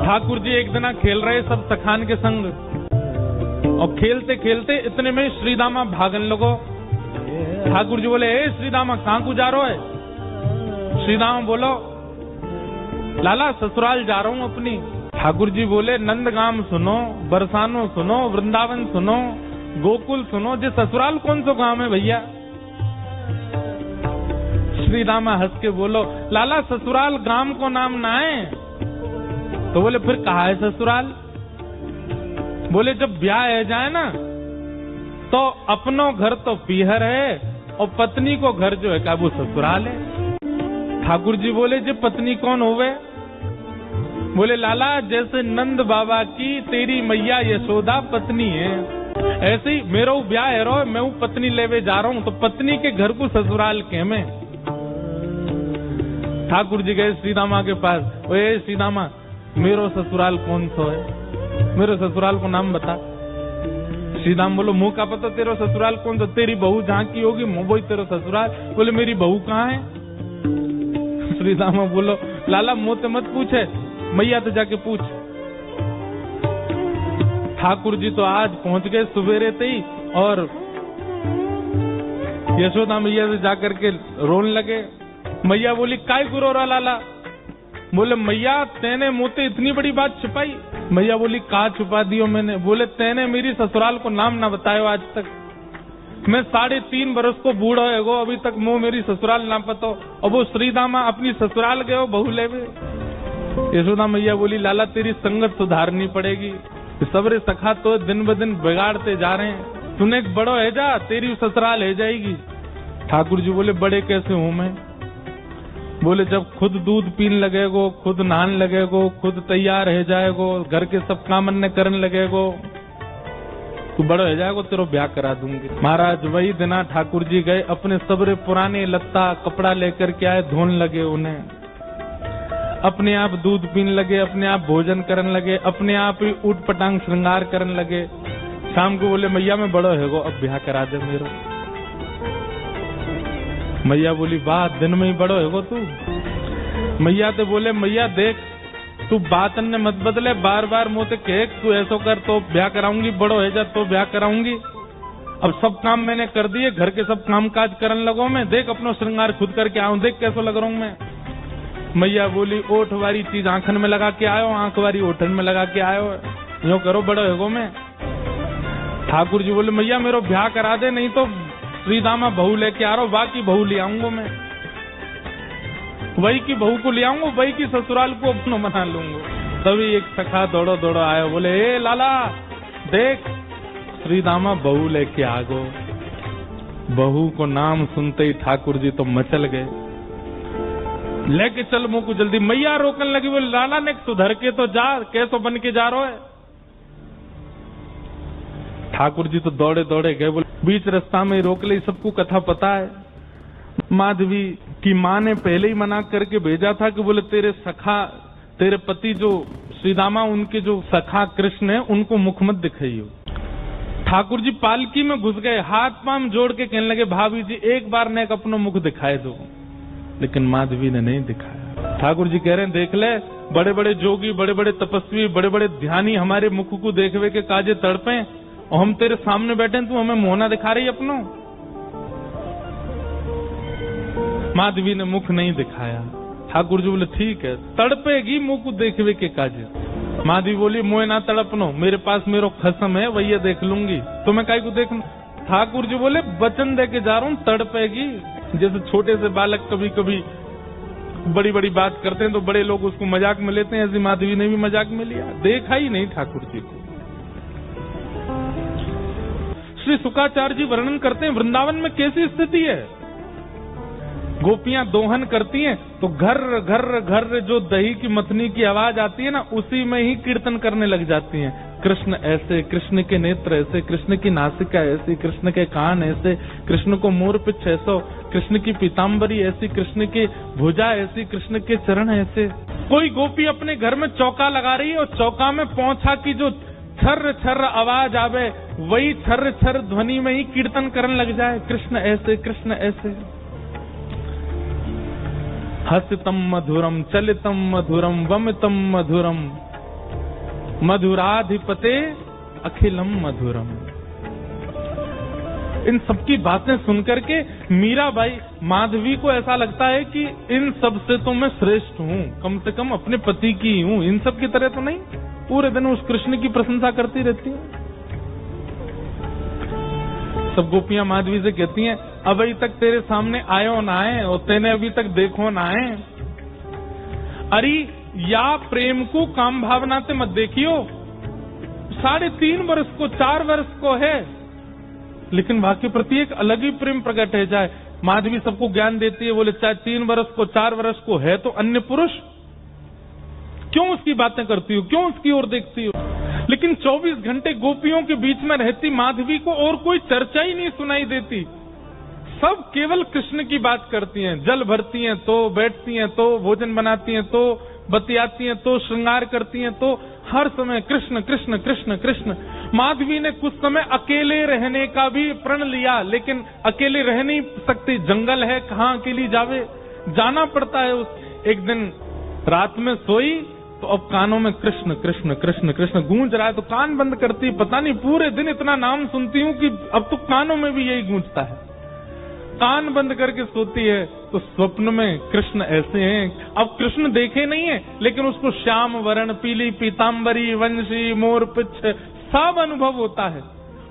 ठाकुर जी एक दिन खेल रहे सब सखान के संग, और खेलते खेलते इतने में श्रीदामा भागन लगो। ठाकुर जी बोले, ए श्रीदामा कहाँ को जा रहे है? श्रीदामा बोलो, लाला ससुराल जा रहा हूँ अपनी। ठाकुर जी बोले, नंदगाम सुनो, बरसानो सुनो, वृंदावन सुनो, गोकुल सुनो, जे ससुराल कौन सा गांव है भैया? श्रीदामा हंस के बोलो, लाला ससुराल गांव को नाम ना है। तो बोले, फिर कहाँ है ससुराल? बोले, जब ब्याह है जाए ना तो अपनो घर तो पीहर है और पत्नी को घर जो है क्या वो ससुराल है। ठाकुर जी बोले, जे पत्नी कौन होवे? बोले, लाला जैसे नंद बाबा की तेरी मैया यशोदा पत्नी है, ऐसे ही मेरा ब्याह है रो, मैं पत्नी लेवे जा रहा हूँ, तो पत्नी के घर को ससुराल के में। ठाकुर जी गए श्रीदामा के पास, ओए श्रीदामा मेरो ससुराल कौन सा है? मेरे ससुराल को नाम बता। श्रीदाम बोलो, मुंह का पता तेरा ससुराल कौन सा? तेरी बहू जहाँ की होगी मुंह वही तेरा ससुराल। बोले, मेरी बहू कहाँ है? श्रीदामा बोलो, लाला मुँह तो मत पूछे, मैया तो जाके पूछ। ठाकुर जी तो आज पहुंच गए सुबेरे से ही, और यशोदा मैया से जाकर के रोने लगे। मैया बोली, काय गुरो रहा लाला? बोले, मैया तेने मुझे इतनी बड़ी बात छुपाई। मैया बोली, कहा छुपा दियो मैंने? बोले, तेने मेरी ससुराल को नाम ना बतायो आज तक। मैं 3.5 बरस को बूढ़ा है गो, अभी तक मुँह मेरी ससुराल ना पतो, और वो श्रीदामा अपनी ससुराल गए बहू लेवे। यशोदा मैया बोली, लाला तेरी संगत सुधारनी पड़ेगी, सबरे सखा तो दिन ब दिन बिगाड़ते जा रहे हैं, तूने एक बड़ो है जा, तेरी ससुराल है जाएगी। ठाकुर जी बोले, बड़े कैसे हूं मैं? बोले, जब खुद दूध पीन लगेगो, खुद नहान लगेगो, खुद तैयार है जाएगो, घर के सब काम अन्य करने लगेगो, तू बड़ो है जाएगो, तेरो ब्याह करा दूंगी। महाराज वही दिना ठाकुर जी गए, अपने सबरे पुराने लत्ता कपड़ा लेकर के आए, धोने लगे उन्हें, अपने आप दूध पीने लगे, अपने आप भोजन करने लगे, अपने आप ही ऊट पटांग श्रृंगार करने लगे। शाम को बोले, मैया मैं बड़ो है गो, अब ब्याह करा दे मेरा। मैया बोली, वाह दिन में ही बड़ो है गो तू। मैया तो बोले, मैया देख तू बात ने मत बदले, बार बार मुझे कह तू ऐसा कर तो ब्याह कराऊंगी, बड़ो है जा तो ब्याह कराऊंगी। अब सब काम मैंने कर दिए, घर के सब काम काज करने लगो मैं, देख अपना श्रृंगार खुद करके आऊं, देख कैसा लग रहा हूं मैं। मैया बोली, ओठ वाली चीज आंखन में लगा के आयो, आंख वाली ओठन में लगा के आयो, यूं करो बड़ो है गो मैं। ठाकुर जी बोले, मैया मेरा ब्याह करा दे, नहीं तो श्रीदामा बहू लेके आ रहा हूं, बाकी बहू ले आऊंगा मैं, वही की बहू को ले आऊंगा, वही की ससुराल को अपना बना लूंगा। तभी एक सखा दौड़ो दौड़ो आया, बोले, ए लाला देख श्रीदामा बहू लेके आ गो। बहू को नाम सुनते ही ठाकुर जी तो मचल गए, लेके चल मुंह को जल्दी। मैया रोकने लगी, बोले, लाला ने सुधर के तो जा, कैसो बन के जा रहा है? ठाकुर जी तो दौड़े दौड़े गए, बोले बीच रास्ता में रोक ले, सबको कथा पता है। माधवी की माँ ने पहले ही मना करके भेजा था कि बोले तेरे सखा, तेरे पति जो श्रीदामा, उनके जो सखा कृष्ण है, उनको मुख मत दिखाइयो। ठाकुर जी पालकी में घुस गए, हाथ पांव जोड़ के कहने लगे, भाभी जी एक बार ने अपना मुख दिखाए दो, लेकिन माधवी ने नहीं दिखाया। ठाकुर जी कह रहे हैं, देख ले, बड़े बड़े जोगी, बड़े बड़े तपस्वी, बड़े बड़े ध्यानी हमारे मुख को देखवे के काजे तड़पे, और हम तेरे सामने बैठे, तू हमें मोहना दिखा रही अपनो। माधवी ने मुख नहीं दिखाया। ठाकुर जी बोले, ठीक है, तड़पेगी मुंह को देखवे के काजे। माधवी बोली, मोह ना तड़पनो, मेरे पास मेरो खसम है, वही देख लूंगी, तुम्हें काय को देख। ठाकुर जी बोले, वचन दे के जा रहा हूँ, तड़पेगी। जैसे छोटे से बालक कभी कभी बड़ी बड़ी बात करते हैं तो बड़े लोग उसको मजाक में लेते हैं, ऐसी माधवी ने भी मजाक में लिया, देखा ही नहीं ठाकुर जी को। श्री शुकाचार्य जी वर्णन करते हैं, वृंदावन में कैसी स्थिति है। गोपियां दोहन करती हैं तो घर घर घर जो दही की मथनी की आवाज आती है ना, उसी में ही कीर्तन करने लग जाती हैं। कृष्ण ऐसे, कृष्ण के नेत्र ऐसे, कृष्ण की नासिका ऐसी, कृष्ण के कान ऐसे, कृष्ण को मोर पिछ ऐसो, कृष्ण की पीताम्बरी ऐसी, कृष्ण की भुजा ऐसी, कृष्ण के चरण ऐसे। कोई गोपी अपने घर में चौका लगा रही है और चौका में पौंछा की जो छर्र छर्र आवाज आवे, वही छर्र छर्र ध्वनि में ही कीर्तन करने लग जाए, कृष्ण ऐसे, कृष्ण ऐसे। हसितम मधुरम, चलितम मधुरम, वमितम मधुरम, मधुराधिपते अखिलम मधुरम। इन सबकी बातें सुनकर के मीराबाई, माधवी को ऐसा लगता है कि इन सब से तो मैं श्रेष्ठ हूँ, कम से कम अपने पति की हूँ, इन सब की तरह तो नहीं। पूरे दिन उस कृष्ण की प्रशंसा करती रहती है। सब गोपियां माधवी से कहती हैं, अभी तक तेरे सामने आयो ना आए और तेने अभी तक देखो ना आए। अरे या प्रेम को काम भावना से मत देखियो, 3.5 वर्ष को 4 वर्ष को है, लेकिन वाक्य प्रति एक अलग ही प्रेम प्रकट है जाए। माधवी सबको ज्ञान देती है, बोले चाहे 3 वर्ष को 4 वर्ष को है तो अन्य पुरुष, क्यों उसकी बातें करती हो, क्यों उसकी ओर देखती हो। लेकिन 24 घंटे गोपियों के बीच में रहती माधवी को और कोई चर्चा ही नहीं सुनाई देती। सब केवल कृष्ण की बात करती हैं, जल भरती हैं तो, बैठती हैं तो, भोजन बनाती हैं तो, बतियाती हैं तो, श्रृंगार करती हैं तो, हर समय कृष्ण कृष्ण कृष्ण कृष्ण। माधवी ने कुछ समय अकेले रहने का भी प्रण लिया, लेकिन अकेले रह नहीं सकती, जंगल है, कहाँ अकेली जावे, जाना पड़ता है। एक दिन रात में सोई तो अब कानों में कृष्ण कृष्ण कृष्ण कृष्ण गूंज रहा है, तो कान बंद करती, पता नहीं पूरे दिन इतना नाम सुनती हूँ कि अब तो कानों में भी यही गूंजता है। कान बंद करके सोती है तो स्वप्न में कृष्ण ऐसे हैं। अब कृष्ण देखे नहीं है, लेकिन उसको श्याम वर्ण, पीली पीतांबरी, वंशी, मोर पिच्छ सब अनुभव होता है।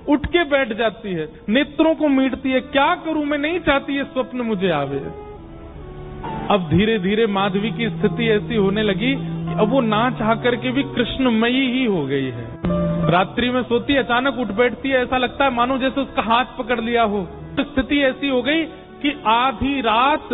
उठ के बैठ जाती है, नेत्रों को मीटती है, क्या करूं मैं, नहीं चाहती है स्वप्न मुझे आवे। अब धीरे धीरे माधवी की स्थिति ऐसी होने लगी कि अब वो ना चाह करके भी कृष्णमयी ही हो गई है। रात्रि में सोती है, अचानक उठ बैठती है, ऐसा लगता है मानो जैसे उसका हाथ पकड़ लिया हो। स्थिति ऐसी हो गई कि आधी रात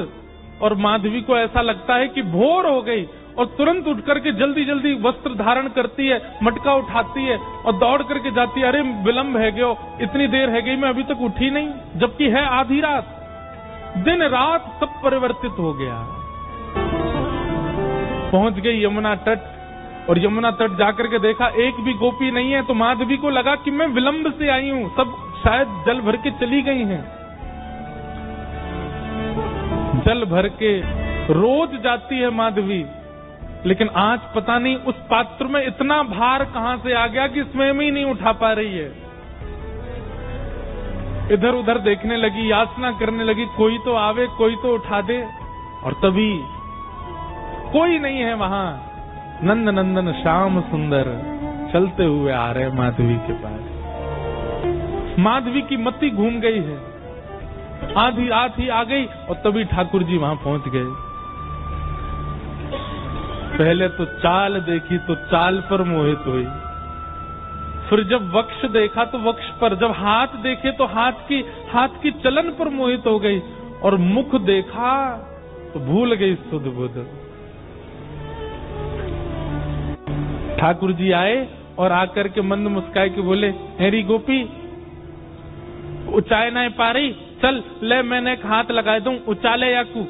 और माधवी को ऐसा लगता है कि भोर हो गई, और तुरंत उठ करके जल्दी जल्दी वस्त्र धारण करती है, मटका उठाती है और दौड़ करके जाती है। अरे विलंब है गयो, इतनी देर है गई, मैं अभी तक उठी नहीं, जबकि है आधी रात। दिन रात सब परिवर्तित हो गया। पहुंच गई यमुना तट, और यमुना तट जाकर के देखा एक भी गोपी नहीं है, तो माधवी को लगा कि मैं विलंब से आई हूं, सब शायद जल भर के चली गई हैं। जल भर के रोज जाती है माधवी, लेकिन आज पता नहीं उस पात्र में इतना भार कहां से आ गया कि स्वयं ही नहीं उठा पा रही है। इधर उधर देखने लगी, याचना करने लगी, कोई तो आवे, कोई तो उठा दे, और तभी कोई नहीं है वहां। नंद नंदन श्याम सुंदर चलते हुए आ रहे माधवी के पास। माधवी की मति घूम गई है, आधी रात ही आ गई, और तभी ठाकुर जी वहां पहुंच गए। पहले तो चाल देखी तो चाल पर मोहित हुई, फिर जब वक्ष देखा तो वक्ष पर, जब हाथ देखे तो हाथ की चलन पर मोहित हो गई, और मुख देखा तो भूल गई सुध बुध। ठाकुर जी आए और आकर के मंद मुस्काए के बोले, हेरी गोपी उचाए ना पा रही, चल ले मैंने एक हाथ लगा दूं, उचाले याकू।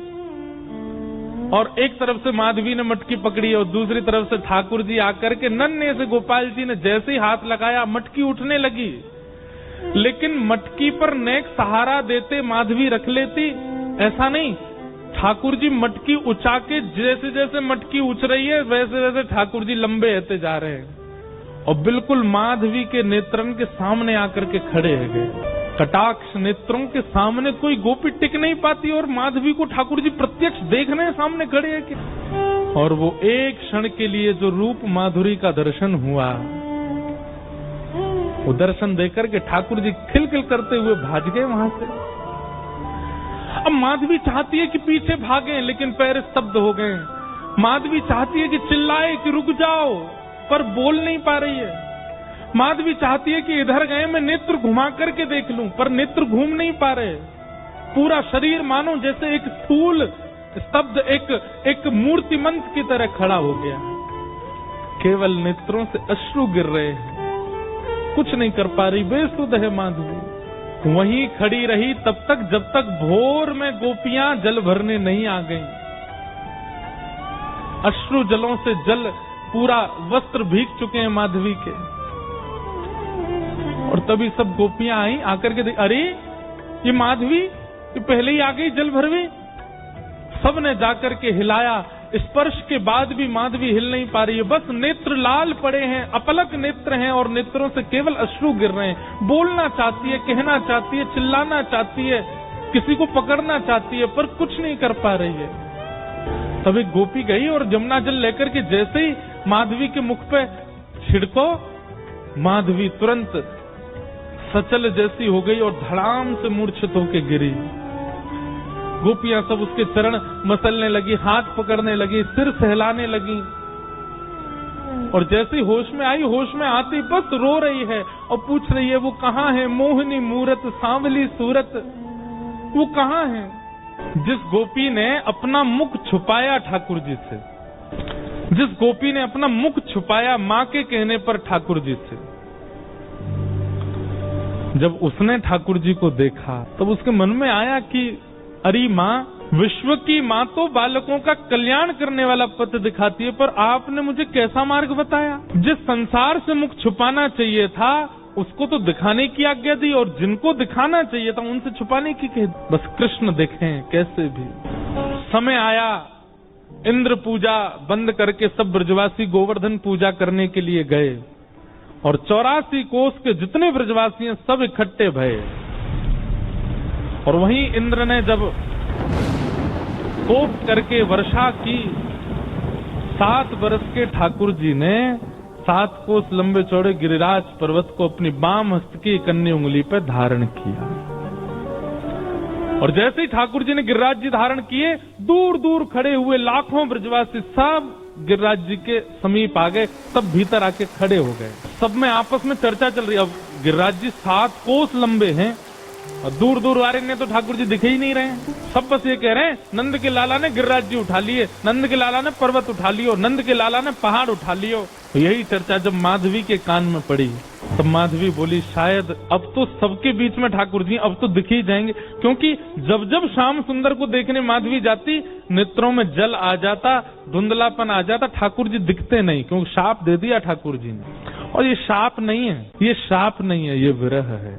और एक तरफ से माधवी ने मटकी पकड़ी और दूसरी तरफ से ठाकुर जी आकर के नन्हे से गोपाल जी ने जैसे ही हाथ लगाया मटकी उठने लगी, लेकिन मटकी पर नेक सहारा देते माधवी रख लेती, ऐसा नहीं। ठाकुर जी मटकी उछा के, जैसे जैसे मटकी उछ रही है वैसे वैसे ठाकुर जी लंबे होते जा रहे हैं, और बिल्कुल माधवी के नेत्रन के सामने आकर के खड़े हो गए। कटाक्ष नेत्रों के सामने कोई गोपी टिक नहीं पाती, और माधवी को ठाकुर जी प्रत्यक्ष देखने सामने खड़े हैं कि, और वो एक क्षण के लिए जो रूप माधुरी का दर्शन हुआ, वो दर्शन देकर के ठाकुर जी खिलखिल करते हुए भाग गए वहां से। अब माधवी चाहती है कि पीछे भागे, लेकिन पैर स्तब्ध हो गए। माधवी चाहती है कि चिल्लाए कि रुक जाओ, पर बोल नहीं पा रही है। माधवी चाहती है कि इधर गए मैं नेत्र घुमा करके देख लूं, पर नेत्र घूम नहीं पा रहे। पूरा शरीर मानो जैसे एक स्थूल स्तब्ध एक मूर्तिमंत की तरह खड़ा हो गया। केवल नेत्रों से अश्रु गिर रहे हैं, कुछ नहीं कर पा रही, बेसुध है माधवी। वहीं खड़ी रही तब तक जब तक भोर में गोपियां जल भरने नहीं आ गईं। अश्रु जलों से जल पूरा वस्त्र भीग चुके हैं माधवी के, और तभी सब गोपियां आई, आकर के अरे ये माधवी ये पहले ही आ गई जल भरवे। सबने जाकर के हिलाया, स्पर्श के बाद भी माधवी हिल नहीं पा रही है, बस नेत्र लाल पड़े हैं, अपलक नेत्र हैं और नेत्रों से केवल अश्रु गिर रहे हैं। बोलना चाहती है, कहना चाहती है, चिल्लाना चाहती है, किसी को पकड़ना चाहती है, पर कुछ नहीं कर पा रही है। तब एक गोपी गई और जमुना जल लेकर के जैसे ही माधवी के मुख पे छिड़को, माधवी तुरंत सचल जैसी हो गई और धड़ाम से मूर्छित होकर गिरी। गोपियां सब उसके चरण मसलने लगी, हाथ पकड़ने लगी, सिर सहलाने लगी और जैसे ही होश में आई, होश में आती बस रो रही है और पूछ रही है वो कहाँ है, मोहिनी मूरत सांवली सूरत, वो कहाँ है। जिस गोपी ने अपना मुख छुपाया ठाकुर जी से, जिस गोपी ने अपना मुख छुपाया माँ के कहने पर ठाकुर जी से, जब उसने ठाकुर जी को देखा तब उसके मन में आया कि अरे माँ, विश्व की माँ तो बालकों का कल्याण करने वाला पथ दिखाती है, पर आपने मुझे कैसा मार्ग बताया। जिस संसार से मुख छुपाना चाहिए था उसको तो दिखाने की आज्ञा दी और जिनको दिखाना चाहिए था उनसे छुपाने की कह दी। बस कृष्ण देखें कैसे भी। समय आया, इंद्र पूजा बंद करके सब ब्रजवासी गोवर्धन पूजा करने के लिए गए और 84 कोस के जितने ब्रजवासी हैं सब इकट्ठे भये। और वहीं इंद्र ने जब कोप करके वर्षा की, 7 वर्ष के ठाकुर जी ने 7 कोस लंबे चौड़े गिरिराज पर्वत को अपनी बाम हस्त की कन्नी उंगली पर धारण किया। और जैसे ही ठाकुर जी ने गिरिराज जी धारण किए, दूर दूर खड़े हुए लाखों ब्रजवासी सब गिरिराज जी के समीप आ गए, सब भीतर आके खड़े हो गए। सब में आपस में चर्चा चल रही है। अब गिरिराज जी 7 कोस लंबे हैं और दूर दूर वाले ने तो ठाकुर जी दिखे ही नहीं रहे हैं। सब बस ये कह रहे हैं नंद के लाला ने गिरिराज जी उठा लिए, नंद के लाला ने पर्वत उठा लियो, नंद के लाला ने पहाड़ उठा लियो। यही चर्चा जब माधवी के कान में पड़ी तब माधवी बोली शायद अब तो सबके बीच में ठाकुर जी अब तो दिख ही जाएंगे, क्योंकि जब जब श्याम सुंदर को देखने माधवी जाती नेत्रों में जल आ जाता, धुंधलापन आ जाता, ठाकुर जी दिखते नहीं, क्योंकि शाप दे दिया ठाकुर जी ने। और ये शाप नहीं है, ये शाप नहीं है, ये विरह है।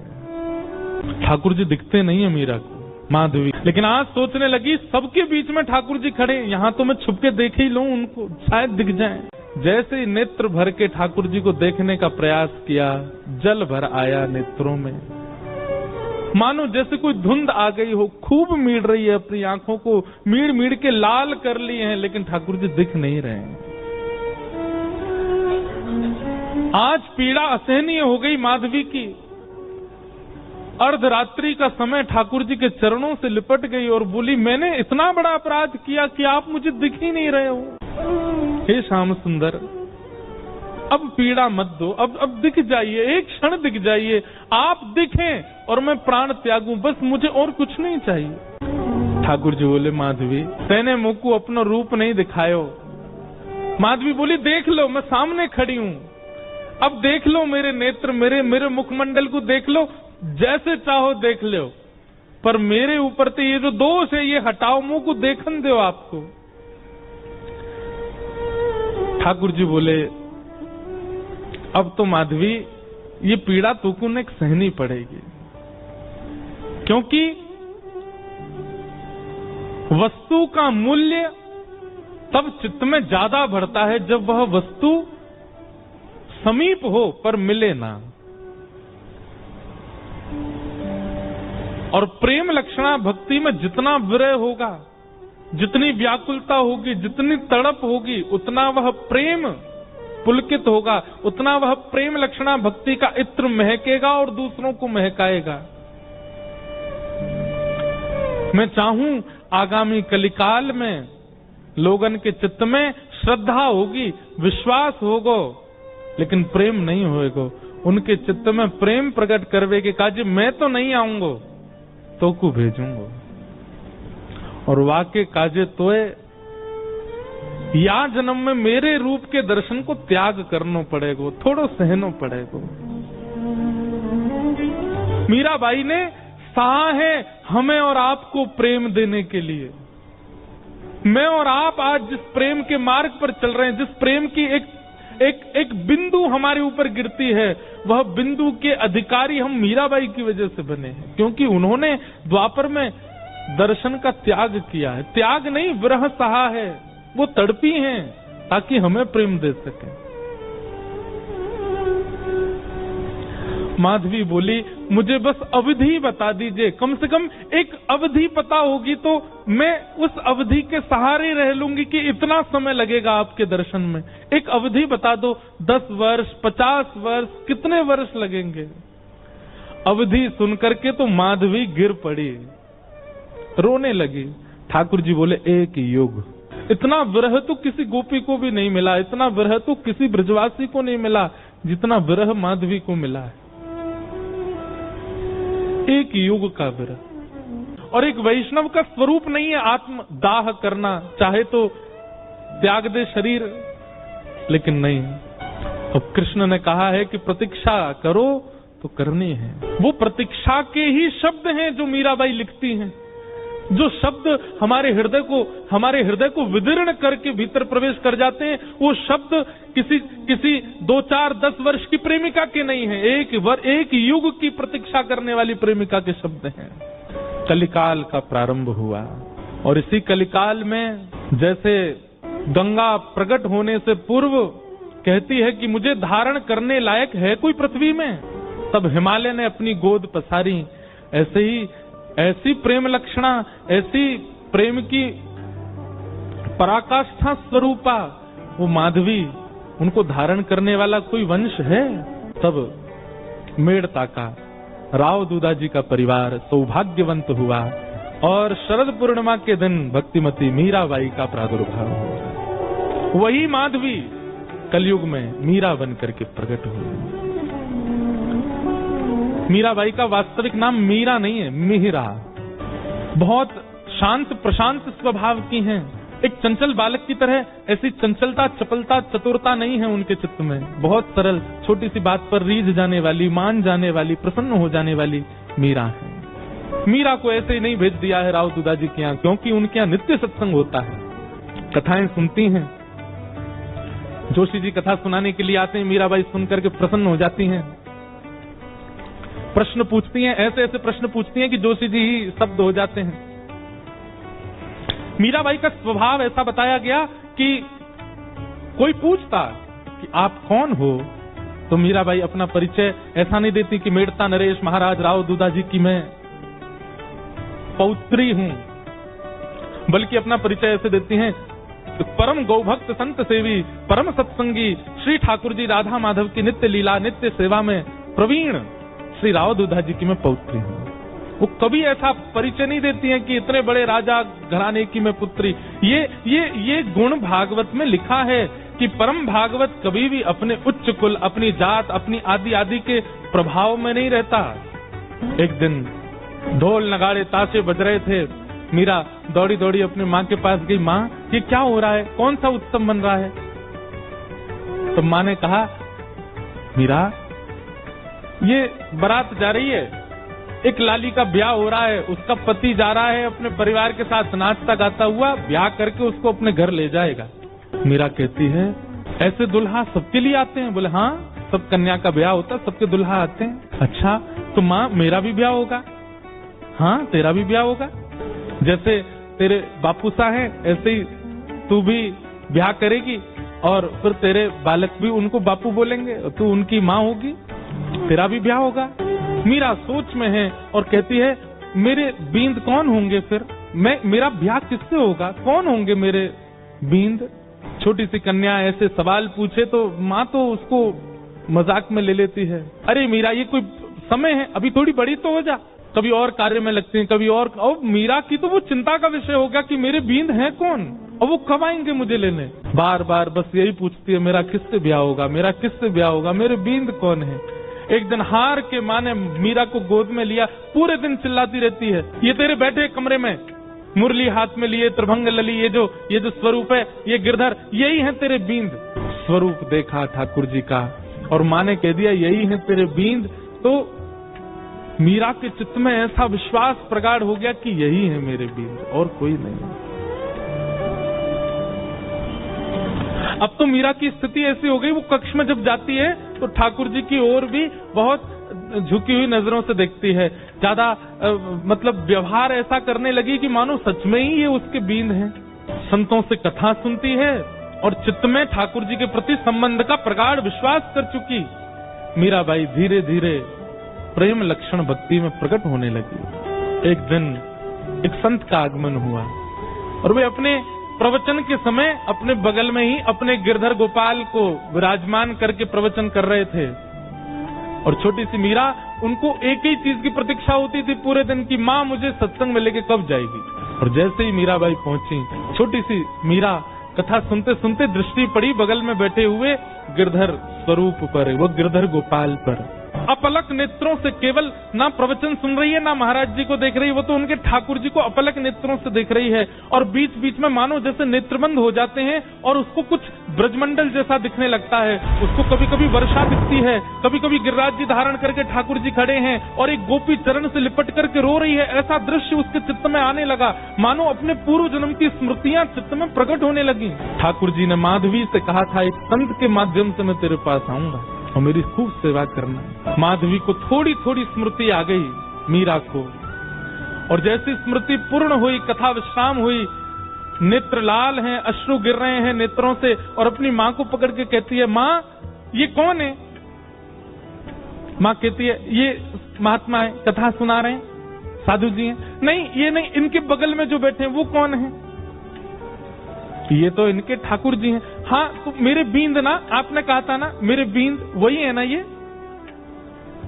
ठाकुर जी दिखते नहीं है मीरा को, माधवी। लेकिन आज सोचने लगी सबके बीच में ठाकुर जी खड़े, यहाँ तो मैं छुप के देख ही लूं उनको, शायद दिख जाएं। जैसे ही नेत्र भर के ठाकुर जी को देखने का प्रयास किया, जल भर आया नेत्रों में, मानो जैसे कोई धुंध आ गई हो, खूब मीड़ रही है, अपनी आंखों को मीड़ मीड़ के लाल कर लिए हैं, लेकिन ठाकुर जी दिख नहीं रहे हैं। आज पीड़ा असहनीय हो गई माधवी की। अर्धरात्रि का समय ठाकुर जी के चरणों से लिपट गई और बोली मैंने इतना बड़ा अपराध किया कि आप मुझे दिख ही नहीं रहे हो। हे श्याम सुंदर, अब पीड़ा मत दो, अब दिख जाइए, एक क्षण दिख जाइए, आप दिखें और मैं प्राण त्यागूं, बस मुझे और कुछ नहीं चाहिए। ठाकुर जी बोले माधवी तेने मुझको अपना रूप नहीं दिखायो। माधवी बोली देख लो, मैं सामने खड़ी हूं, अब देख लो मेरे नेत्र, मेरे मुखमंडल को देख लो, जैसे चाहो देख लो, पर मेरे ऊपर तो ये जो दोष है ये हटाओ, मुंह को देखन दो आपको। ठाकुर जी बोले अब तो माधवी ये पीड़ा तुमको ने सहनी पड़ेगी, क्योंकि वस्तु का मूल्य तब चित्त में ज्यादा बढ़ता है जब वह वस्तु समीप हो पर मिले ना। और प्रेम लक्षणा भक्ति में जितना विरह होगा, जितनी व्याकुलता होगी, जितनी तड़प होगी, उतना वह प्रेम पुलकित होगा, उतना वह प्रेम लक्षणा भक्ति का इत्र महकेगा और दूसरों को महकाएगा। मैं चाहूं आगामी कलिकाल में लोगन के चित्त में श्रद्धा होगी, विश्वास होगा, लेकिन प्रेम नहीं होएगा। उनके चित्त में प्रेम प्रकट करवे के काज मैं तो नहीं आऊंगा, तो को भेजूंगा। और वाके काजे तोए या जन्म में मेरे रूप के दर्शन को त्याग करना पड़ेगा, थोड़ा सहना पड़ेगा। मीराबाई ने सहा है हमें और आपको प्रेम देने के लिए। मैं और आप आज जिस प्रेम के मार्ग पर चल रहे हैं, जिस प्रेम की एक बिंदु हमारे ऊपर गिरती है, वह बिंदु के अधिकारी हम मीराबाई की वजह से बने हैं, क्योंकि उन्होंने द्वापर में दर्शन का त्याग किया है। त्याग नहीं, विरह सहा है। वो तड़पी हैं ताकि हमें प्रेम दे सके। माधवी बोली, मुझे बस अवधि बता दीजिए, कम से कम एक अवधि पता होगी तो मैं उस अवधि के सहारे रह लूंगी कि इतना समय लगेगा आपके दर्शन में। एक अवधि बता दो, 10 वर्ष, 50 वर्ष, कितने वर्ष लगेंगे? अवधि सुनकर के तो माधवी गिर पड़ी, रोने लगी। ठाकुर जी बोले, एक युग। इतना विरह तो किसी गोपी को भी नहीं मिला, इतना विरह तो किसी ब्रजवासी को नहीं मिला जितना विरह माधवी को मिला है। एक युग का विरह। और एक वैष्णव का स्वरूप नहीं है आत्म दाह करना, चाहे तो त्याग दे शरीर, लेकिन नहीं। अब कृष्ण ने कहा है कि प्रतीक्षा करो तो करनी है। वो प्रतीक्षा के ही शब्द हैं जो मीराबाई लिखती हैं, जो शब्द हमारे हृदय को विदीर्ण करके भीतर प्रवेश कर जाते हैं। वो शब्द किसी 2, 4, 10 वर्ष की प्रेमिका के नहीं है, एक युग की प्रतीक्षा करने वाली प्रेमिका के शब्द हैं। कलिकाल का प्रारंभ हुआ और इसी कलिकाल में जैसे गंगा प्रकट होने से पूर्व कहती है कि मुझे धारण करने लायक है कोई पृथ्वी में, तब हिमालय ने अपनी गोद पसारी। ऐसे ही ऐसी प्रेम लक्षणा, ऐसी प्रेम की पराकाष्ठा स्वरूपा वो माधवी, उनको धारण करने वाला कोई वंश है? तब मेड़ता का राव दूधाजी का परिवार सौभाग्यवंत हुआ और शरद पूर्णिमा के दिन भक्तिमती मीराबाई का प्रादुर्भाव हुआ। वही माधवी कलयुग में मीरा बन करके प्रकट हुई। मीराबाई का वास्तविक नाम मीरा नहीं है, मिहिरा। बहुत शांत प्रशांत स्वभाव की हैं, एक चंचल बालक की तरह। ऐसी चंचलता, चपलता, चतुरता नहीं है उनके चित्त में। बहुत सरल, छोटी सी बात पर रीझ जाने वाली, मान जाने वाली, प्रसन्न हो जाने वाली मीरा है। मीरा को ऐसे ही नहीं भेज दिया है राव दूधाजी के यहाँ, क्योंकि उनके यहाँ नित्य सत्संग होता है, कथाएं सुनती हैं। जोशी जी कथा सुनाने के लिए आते हैं, मीराबाई सुनकर के प्रसन्न हो जाती हैं, प्रश्न पूछती हैं, ऐसे ऐसे प्रश्न पूछती हैं कि जोशी जी ही शब्द हो जाते हैं। मीराबाई का स्वभाव ऐसा बताया गया कि कोई पूछता कि आप कौन हो, तो मीराबाई अपना परिचय ऐसा नहीं देती कि मेड़ता नरेश महाराज राव दूधाजी की मैं पौत्री हूं, बल्कि अपना परिचय ऐसे देती हैं, परम गौभक्त संत सेवी परम सत्संगी श्री ठाकुर जी राधा माधव की नित्य लीला नित्य सेवा में प्रवीण श्री राव दूधाजी की मैं पौत्री हूँ। वो कभी ऐसा परिचय नहीं देती हैं कि इतने बड़े राजा घराने की मैं पुत्री। ये गुण भागवत में लिखा है कि परम भागवत कभी भी अपने उच्च कुल, अपनी जात, अपनी आदि आदि के प्रभाव में नहीं रहता। एक दिन ढोल नगाड़े ताशे बज रहे थे, मीरा दौड़ी दौड़ी अपनी माँ के पास गई, माँ ये क्या हो रहा है, कौन सा उत्सव बन रहा है? तो माँ ने कहा, मीरा ये बारात जा रही है, एक लाली का ब्याह हो रहा है, उसका पति जा रहा है अपने परिवार के साथ नाचता गाता हुआ, ब्याह करके उसको अपने घर ले जाएगा। मीरा कहती है, ऐसे दुल्हा सबके लिए आते हैं? बोले हाँ, सब कन्या का ब्याह होता है, सबके दुल्हा आते हैं। अच्छा, तो माँ मेरा भी ब्याह होगा? हाँ, तेरा भी ब्याह होगा। जैसे तेरे बापूसा है ऐसे ही तू भी ब्याह करेगी और फिर तेरे बालक भी उनको बापू बोलेंगे, तू उनकी माँ होगी, तेरा भी ब्याह होगा। मीरा सोच में है और कहती है, मेरे बींद कौन होंगे फिर? मेरा ब्याह किससे होगा? कौन होंगे मेरे बींद? छोटी सी कन्या ऐसे सवाल पूछे तो माँ तो उसको मजाक में ले लेती है, अरे मीरा ये कोई समय है, अभी थोड़ी बड़ी तो हो जा, कभी और कार्य में लगते हैं, कभी और मीरा की तो वो चिंता का विषय हो गया कि मेरे बींद हैं कौन और वो कब आएंगे मुझे लेने। बार बार बस यही पूछती है, मेरा किससे ब्याह होगा, मेरा किससे ब्याह होगा, मेरे बींद कौन है। एक दिन हार के माँ ने मीरा को गोद में लिया, पूरे दिन चिल्लाती रहती है, ये तेरे बैठे कमरे में मुरली हाथ में लिए त्रिभंग लली, ये जो स्वरूप है, ये गिरधर, यही है तेरे बींद। स्वरूप देखा ठाकुर जी का और माँ ने कह दिया यही है तेरे बींद, तो मीरा के चित्त में ऐसा विश्वास प्रगाढ़ हो गया कि यही है मेरे बींद और कोई नहीं। अब तो मीरा की स्थिति ऐसी हो गई, वो कक्ष में जब जाती है तो ठाकुर जी की ओर भी बहुत झुकी हुई नजरों से देखती है, ज्यादा मतलब व्यवहार ऐसा करने लगी कि मानो सच में ही ये उसके बींद हैं। संतों से कथा सुनती है और चित्त में ठाकुर जी के प्रति संबंध का प्रगाढ़ विश्वास कर चुकी मीराबाई धीरे धीरे प्रेम लक्षण भक्ति में प्रकट होने लगी। एक दिन एक संत का आगमन हुआ और वे अपने प्रवचन के समय अपने बगल में ही अपने गिरधर गोपाल को विराजमान करके प्रवचन कर रहे थे और छोटी सी मीरा, उनको एक ही चीज की प्रतीक्षा होती थी पूरे दिन की, माँ मुझे सत्संग में लेके कब जाएगी। और जैसे ही मीराबाई पहुंची, छोटी सी मीरा कथा सुनते सुनते दृष्टि पड़ी बगल में बैठे हुए गिरधर स्वरूप पर, वो गिरधर गोपाल पर। अपलक नेत्रों से केवल ना प्रवचन सुन रही है ना महाराज जी को देख रही है, वो तो उनके ठाकुर जी को अपलक नेत्रों से देख रही है और बीच बीच में मानो जैसे नेत्रबंद हो जाते हैं और उसको कुछ ब्रजमंडल जैसा दिखने लगता है। उसको कभी कभी वर्षा दिखती है, कभी कभी गिरिराज जी धारण करके ठाकुर जी खड़े हैं और एक गोपी चरण से लिपट करके रो रही है। ऐसा दृश्य उसके चित्त में आने लगा, मानो अपने पूर्व जन्म की स्मृतियां चित्त में प्रकट होने लगी। ठाकुर जी ने माधवी से कहा था, एक संत के माध्यम से मैं तेरे पास आऊंगा और मेरी खूब सेवा करना। माधवी को थोड़ी थोड़ी स्मृति आ गई मीरा को, और जैसी स्मृति पूर्ण हुई, कथा विश्राम हुई, नेत्र लाल हैं, अश्रु गिर रहे हैं नेत्रों से, और अपनी माँ को पकड़ के कहती है, माँ ये कौन है? माँ कहती है, ये महात्मा है, कथा सुना रहे हैं, साधु जी हैं। नहीं ये नहीं, इनके बगल में जो बैठे हैं वो कौन है? ये तो इनके ठाकुर जी हैं। हाँ तो मेरे बींद ना, आपने कहा था ना मेरे बींद, वही है ना ये?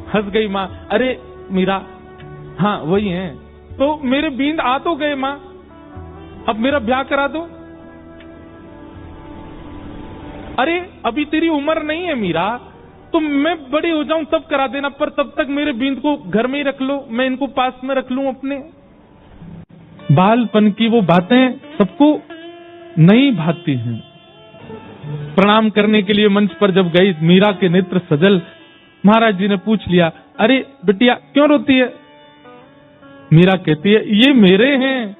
हंस गई माँ, अरे मीरा हाँ वही हैं। तो मेरे बींद आ तो गए माँ, अब मेरा ब्याह करा दो। अरे अभी तेरी उम्र नहीं है मीरा, तो मैं बड़ी हो जाऊं तब करा देना, पर तब तक मेरे बींद को घर में ही रख लो, मैं इनको पास में रख लूं अपने। बालपन की वो बातें सबको नहीं भाती हैं। प्रणाम करने के लिए मंच पर जब गई, मीरा के नेत्र सजल। महाराज जी ने पूछ लिया, अरे बिटिया क्यों रोती है? मीरा कहती है, ये मेरे हैं,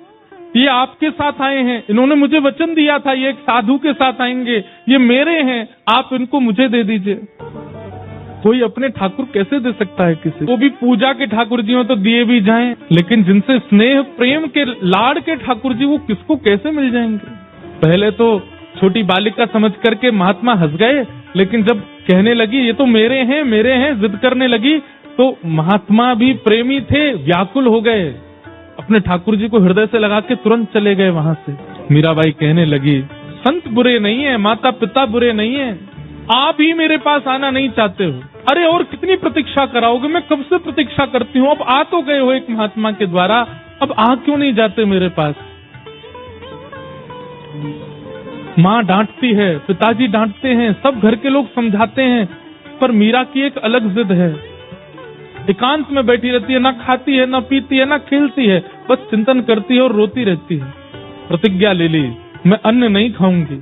ये आपके साथ आए हैं, इन्होंने मुझे वचन दिया था ये एक साधु के साथ आएंगे, ये मेरे हैं, आप इनको मुझे दे दीजिए। कोई अपने ठाकुर कैसे दे सकता है किसी को? भी पूजा के ठाकुर जी हो तो दिए भी जाएं, लेकिन जिनसे स्नेह प्रेम के लाड़ के ठाकुर जी, वो किसको कैसे मिल जाएंगे? पहले तो छोटी बालिका समझ करके महात्मा हंस गए, लेकिन जब कहने लगी ये तो मेरे हैं, जिद करने लगी, तो महात्मा भी प्रेमी थे, व्याकुल हो गए, अपने ठाकुर जी को हृदय से लगा के तुरंत चले गए वहां से। मीराबाई कहने लगी, संत बुरे नहीं है, माता पिता बुरे नहीं है, आप ही मेरे पास आना नहीं चाहते हो। अरे और कितनी प्रतीक्षा कराओगे? मैं कब से प्रतीक्षा करती हूँ, अब आ तो गए हो एक महात्मा के द्वारा, अब आ क्यों नहीं जाते मेरे पास? माँ डांटती है, पिताजी डांटते हैं, सब घर के लोग समझाते हैं, पर मीरा की एक अलग जिद है। एकांत में बैठी रहती है, ना खाती है, ना पीती है, ना खेलती है, बस चिंतन करती है और रोती रहती है। प्रतिज्ञा ले ली, मैं अन्न नहीं खाऊंगी।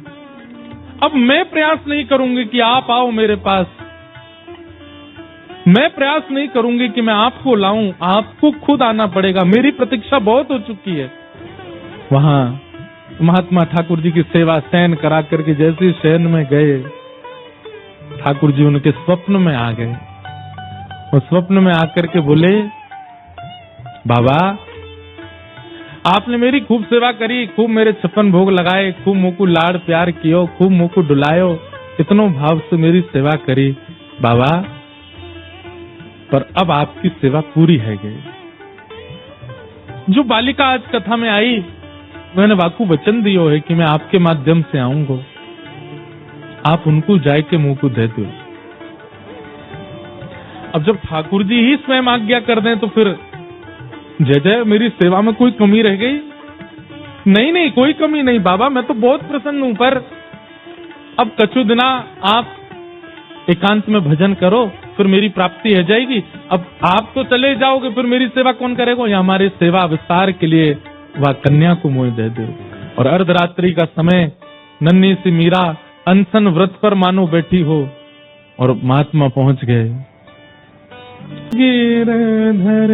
अब मैं प्रयास नहीं करूंगी कि आप आओ मेरे पास, मैं प्रयास नहीं करूंगी कि मैं आपको लाऊं, आपको खुद आना पड़ेगा, मेरी प्रतीक्षा बहुत हो चुकी है। वहां महात्मा ठाकुर जी की सेवा शयन करा करके जैसे शयन में गए, ठाकुर जी उनके स्वप्न में आ गए और स्वप्न में आकर के बोले, बाबा आपने मेरी खूब सेवा करी, खूब मेरे 56 भोग लगाए, खूब मुझको लाड़ प्यार कियो, खूब मुझको डुलायो, इतनो भाव से मेरी सेवा करी बाबा, पर अब आपकी सेवा पूरी है गई। जो बालिका आज कथा में आई, मैंने वाकू वचन दियो है कि मैं आपके माध्यम से आऊंगा, आप उनको जाए के मुंह को दे दो। अब जब ठाकुर जी ही स्वयं आज्ञा कर दें तो फिर जय जय, मेरी सेवा में कोई कमी रह गई? नहीं कोई कमी नहीं बाबा, मैं तो बहुत प्रसन्न हूं, पर अब कछु दिना आप एकांत में भजन करो, फिर मेरी प्राप्ति हो जाएगी। अब आप तो चले जाओगे, फिर मेरी सेवा कौन करेगा? या हमारी सेवा विस्तार के लिए वह कन्या को मोह दे दो। और अर्धरात्रि का समय, नन्ही सी मीरा अनशन व्रत पर मानो बैठी हो, और महात्मा पहुंच गए। गिरधर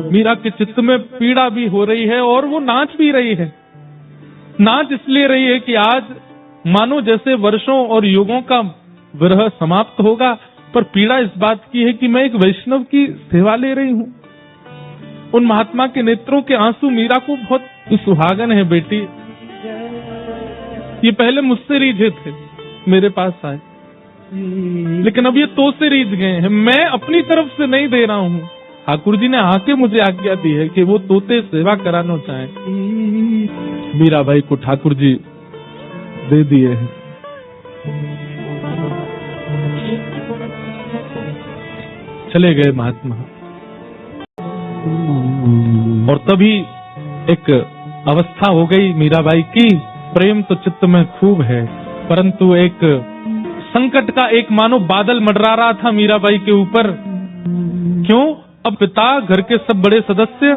मीरा के चित्त में पीड़ा भी हो रही है और वो नाच भी रही है। नाच इसलिए रही है कि आज मानो जैसे वर्षों और युगों का विरह समाप्त होगा, पर पीड़ा इस बात की है कि मैं एक वैष्णव की सेवा ले रही हूं। उन महात्मा के नेत्रों के आंसू मीरा को बहुत सुहागन है बेटी, ये पहले मुझसे रीझे थे, मेरे पास आए, लेकिन अब ये तो से रीझ गए हैं, मैं अपनी तरफ से नहीं दे रहा हूँ। ठाकुर जी ने आके मुझे आज्ञा दी है कि वो तोते सेवा कराना चाहे। मीराबाई को ठाकुर जी दे दिए हैं। चले गए महात्मा। और तभी एक अवस्था हो गई मीराबाई की, प्रेम तो चित्त में खूब है, परंतु एक संकट का एक मानो बादल मंडरा रहा था मीराबाई के ऊपर। क्यों? अब पिता, घर के सब बड़े सदस्य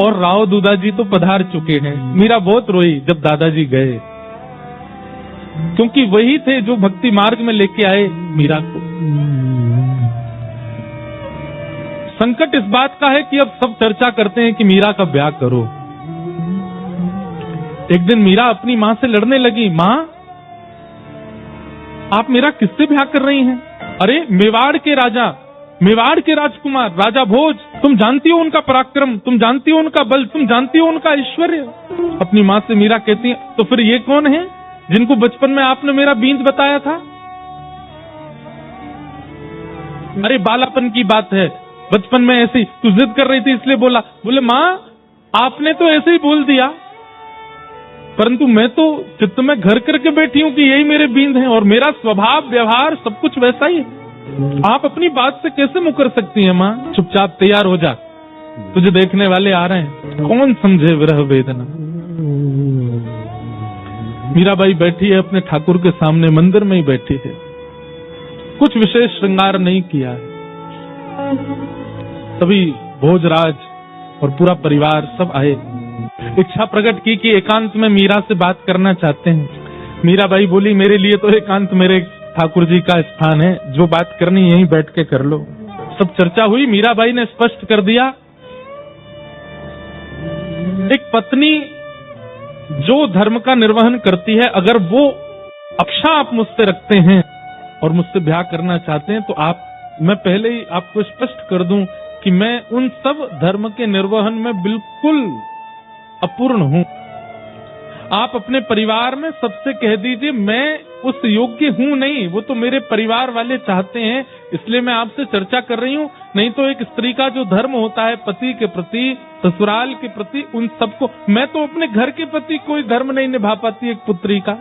और राव दूदाजी तो पधार चुके हैं। मीरा बहुत रोई जब दादाजी गए, क्योंकि वही थे जो भक्ति मार्ग में लेके आए मीरा को। संकट इस बात का है कि अब सब चर्चा करते हैं कि मीरा का ब्याह करो। एक दिन मीरा अपनी माँ से लड़ने लगी, माँ आप मेरा किससे ब्याह कर रही हैं? अरे मेवाड़ के राजा, मेवाड़ के राजकुमार राजा भोज, तुम जानती हो उनका पराक्रम, तुम जानती हो उनका बल, तुम जानती हो उनका ऐश्वर्य। अपनी माँ से मीरा कहती है, तो फिर ये कौन है जिनको बचपन में आपने मेरा बींद बताया था? अरे बालापन की बात है, बचपन में ऐसी तू जिद कर रही थी इसलिए बोला। बोले माँ आपने तो ऐसे ही बोल दिया, परंतु मैं तो चित्त में घर करके बैठी हूँ कि यही मेरे बींद हैं और मेरा स्वभाव व्यवहार सब कुछ वैसा ही है। आप अपनी बात से कैसे मुकर सकती हैं माँ? चुपचाप तैयार हो जा, तुझे देखने वाले आ रहे हैं। कौन समझे विरह वेदना। मीराबाई बैठी है अपने ठाकुर के सामने, मंदिर में ही बैठी है, कुछ विशेष श्रृंगार नहीं किया है। तभी भोजराज और पूरा परिवार सब आए, इच्छा प्रकट की कि एकांत में मीरा से बात करना चाहते हैं। मीराबाई बोली, मेरे लिए तो एकांत मेरे ठाकुर जी का स्थान है, जो बात करनी यहीं बैठ के कर लो। सब चर्चा हुई, मीराबाई ने स्पष्ट कर दिया, एक पत्नी जो धर्म का निर्वहन करती है, अगर वो अक्षा आप मुझसे रखते हैं और मुझसे ब्याह करना चाहते हैं, तो मैं पहले ही आपको स्पष्ट कर दूं कि मैं उन सब धर्म के निर्वहन में बिल्कुल अपूर्ण हूं। आप अपने परिवार में सबसे कह दीजिए मैं उस योग्य हूं नहीं, वो तो मेरे परिवार वाले चाहते हैं, इसलिए मैं आपसे चर्चा कर रही हूं। नहीं तो एक स्त्री का जो धर्म होता है पति के प्रति, ससुराल के प्रति, उन सबको, मैं तो अपने घर के प्रति कोई धर्म नहीं निभा पाती एक पुत्री का,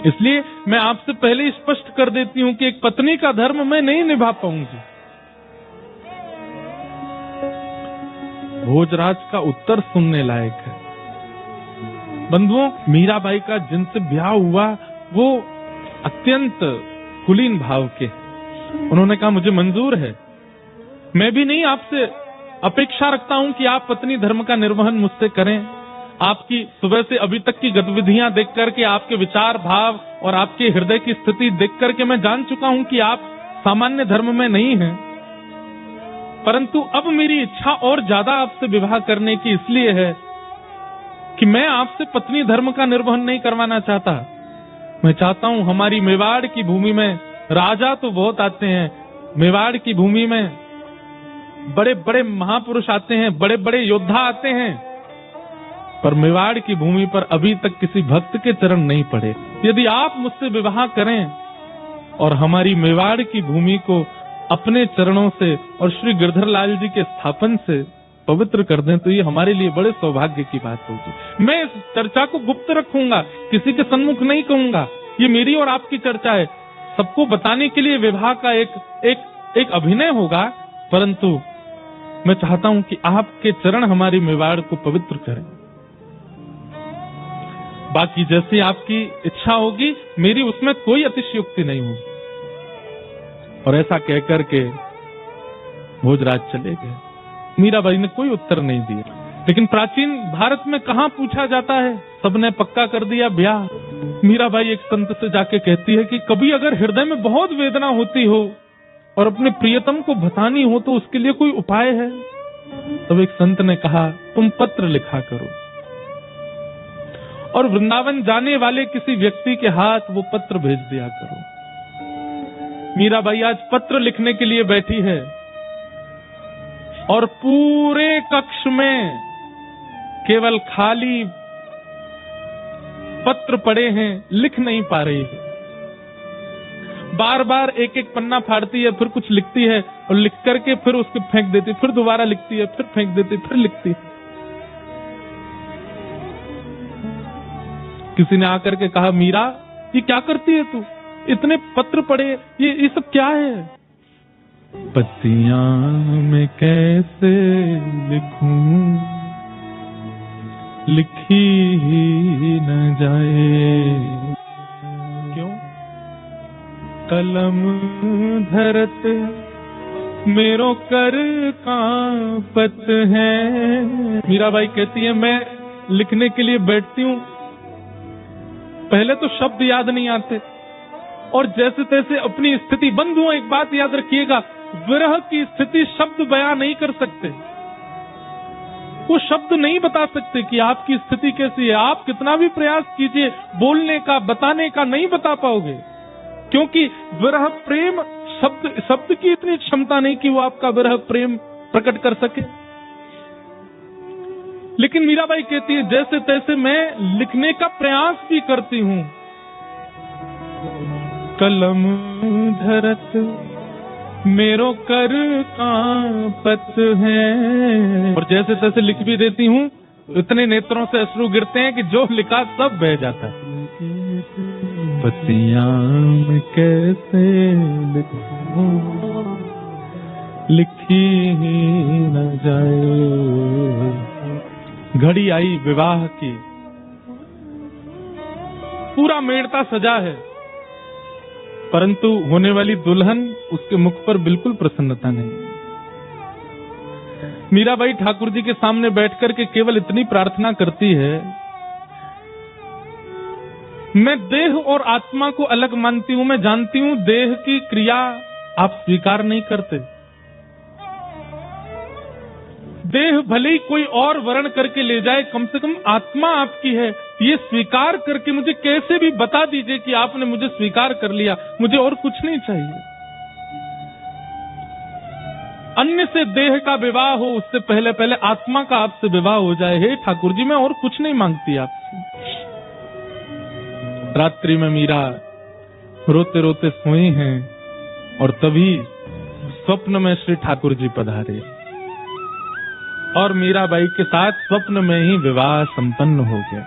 इसलिए मैं आपसे पहले ही स्पष्ट कर देती हूं कि एक पत्नी का धर्म मैं नहीं निभा पाऊंगी। भोजराज का उत्तर सुनने लायक है। बंधुओं, मीराबाई का जिनसे ब्याह हुआ वो अत्यंत कुलीन भाव के, उन्होंने कहा मुझे मंजूर है, मैं भी नहीं आपसे अपेक्षा रखता हूं कि आप पत्नी धर्म का निर्वहन मुझसे करें। आपकी सुबह से अभी तक की गतिविधियां देख करके, आपके विचार भाव और आपके हृदय की स्थिति देख करके मैं जान चुका हूं कि आप सामान्य धर्म में नहीं हैं, परंतु अब मेरी इच्छा और ज्यादा आपसे विवाह करने की इसलिए है कि मैं आपसे पत्नी धर्म का निर्वहन नहीं करवाना चाहता। मैं चाहता हूं हमारी मेवाड़ की भूमि में राजा तो बहुत आते हैं, मेवाड़ की भूमि में बड़े बड़े महापुरुष आते हैं, बड़े बड़े योद्धा आते हैं, पर मेवाड़ की भूमि पर अभी तक किसी भक्त के चरण नहीं पड़े। यदि आप मुझसे विवाह करें और हमारी मेवाड़ की भूमि को अपने चरणों से और श्री गिरधर लाल जी के स्थापन से पवित्र कर दें, तो ये हमारे लिए बड़े सौभाग्य की बात होगी। मैं इस चर्चा को गुप्त रखूंगा, किसी के सम्मुख नहीं कहूंगा, ये मेरी और आपकी चर्चा है। सबको बताने के लिए विवाह का एक अभिनय होगा, परंतु मैं चाहता हूं कि आपके चरण हमारी मेवाड़ को पवित्र करें। बाकी जैसी आपकी इच्छा होगी, मेरी उसमें कोई अतिशयोक्ति नहीं होगी। और ऐसा कहकर के भोजराज चले गए। मीराबाई ने कोई उत्तर नहीं दिया, लेकिन प्राचीन भारत में कहां पूछा जाता है, सबने पक्का कर दिया ब्याह। मीराबाई एक संत से जाके कहती है कि कभी अगर हृदय में बहुत वेदना होती हो और अपने प्रियतम को बतानी हो तो उसके लिए कोई उपाय है? तब एक संत ने कहा, तुम पत्र लिखा करो और वृंदावन जाने वाले किसी व्यक्ति के हाथ वो पत्र भेज दिया करो। मीराबाई आज पत्र लिखने के लिए बैठी है और पूरे कक्ष में केवल खाली पत्र पड़े हैं, लिख नहीं पा रही है। बार बार एक एक पन्ना फाड़ती है, फिर कुछ लिखती है और लिख करके फिर उसके फेंक देती, फिर दोबारा लिखती है, फिर फेंक देती, फिर लिखती है। किसी ने आकर के कहा, मीरा ये क्या करती है तू, इतने पत्र पड़े, ये सब क्या है? पत्तियां मैं कैसे लिखूं, लिखी ही न जाए। क्यों? कलम धरत मेरो कर कांपत है। मीराबाई कहती है, मैं लिखने के लिए बैठती हूँ, पहले तो शब्द याद नहीं आते और जैसे तैसे अपनी स्थिति। बंधुओं, एक बात याद रखिएगा, विरह की स्थिति शब्द बयां नहीं कर सकते। वो शब्द नहीं बता सकते कि आपकी स्थिति कैसी है। आप कितना भी प्रयास कीजिए बोलने का, बताने का, नहीं बता पाओगे, क्योंकि विरह प्रेम शब्द की इतनी क्षमता नहीं कि वो आपका विरह प्रेम प्रकट कर सके। लेकिन मीराबाई कहती है, जैसे तैसे मैं लिखने का प्रयास भी करती हूँ। कलम धरत मेरो कर कांपत है, और जैसे तैसे लिख भी देती हूँ। इतने नेत्रों से अश्रु गिरते हैं कि जो लिखा सब बह जाता है। पत्तियां मैं कैसे लिखूं, लिखी ही न जाए। घड़ी आई विवाह की, पूरा मेड़ता सजा है, परंतु होने वाली दुल्हन, उसके मुख पर बिल्कुल प्रसन्नता नहीं। मीराबाई ठाकुर जी के सामने बैठकर के केवल इतनी प्रार्थना करती है, मैं देह और आत्मा को अलग मानती हूं। मैं जानती हूं देह की क्रिया आप स्वीकार नहीं करते। देह भले ही कोई और वर्ण करके ले जाए, कम से कम आत्मा आपकी है, ये स्वीकार करके मुझे कैसे भी बता दीजिए कि आपने मुझे स्वीकार कर लिया। मुझे और कुछ नहीं चाहिए। अन्य से देह का विवाह हो, उससे पहले पहले आत्मा का आपसे विवाह हो जाए। हे ठाकुर जी, मैं और कुछ नहीं मांगती आपसे। रात्रि में मीरा रोते रोते सोई हैं और तभी स्वप्न में श्री ठाकुर जी पधारे और मीराबाई के साथ स्वप्न में ही विवाह संपन्न हो गया।